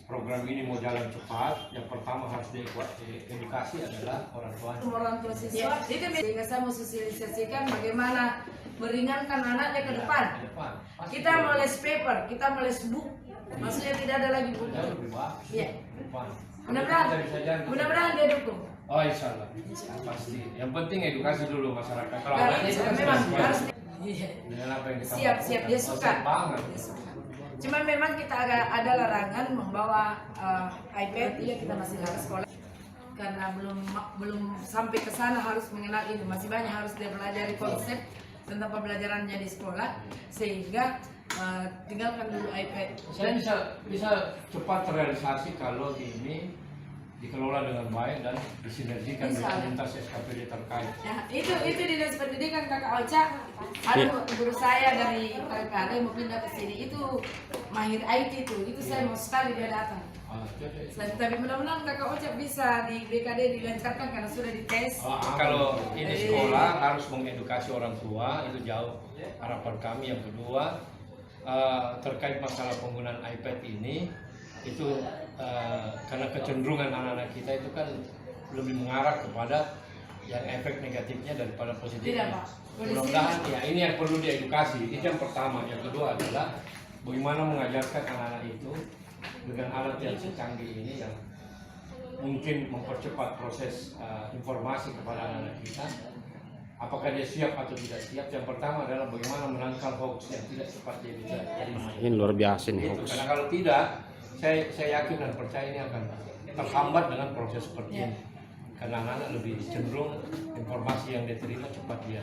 program ini mau jalan cepat, yang pertama harus diedukasi adalah orang tua. Orang tua siswa, jadi saya mau sosialisasikan bagaimana meringankan anaknya ke depan. Kita mau les paper, kita mau les book, maksudnya tidak ada lagi buku. Iya. Mudah-mudahan dia dukung. Oh insya Allah, pasti. Yang penting edukasi dulu masyarakat. Kalau anaknya itu kan memang harus dengan apa yang kita siap dia suka. banget. Cuman memang kita ada larangan membawa iPad, ya kita masih harus sekolah karena belum sampai ke sana harus mengenal itu, masih banyak harus dia pelajari konsep tentang pembelajarannya di sekolah sehingga tinggalkan dulu iPad. Saya bisa cepat terrealisasi kalau ini dikelola dengan baik dan disinergikan dengan lintas SKPD terkait. Nah, itu dinas pendidikan Kakak Ocha. Ada guru saya dari KPAD yang mau pindah ke sini, itu mahir IT itu saya mau sekali dia datang. Tapi mudah-mudahan Kakak Ocha bisa di BKD dilancarkan karena sudah dites. Kalau ini sekolah harus mengedukasi orang tua, itu jauh harapan kami. Yang kedua terkait masalah penggunaan iPad ini, itu karena kecenderungan anak-anak kita itu kan lebih mengarah kepada yang efek negatifnya daripada positifnya. Mudah-mudahan ya ini yang perlu diedukasi, itu yang pertama. Yang kedua adalah bagaimana mengajarkan anak-anak itu dengan alat yang secanggih ini yang mungkin mempercepat proses informasi kepada anak-anak kita. Apakah dia siap atau tidak siap? Yang pertama adalah bagaimana menangkal hoax yang tidak cepat dia bisa terima. Ini luar biasa nih hoax. Karena kalau tidak, saya yakin dan percaya ini akan terhambat dengan proses seperti ini. Karena anak-anak lebih cenderung informasi yang dia terima cepat dia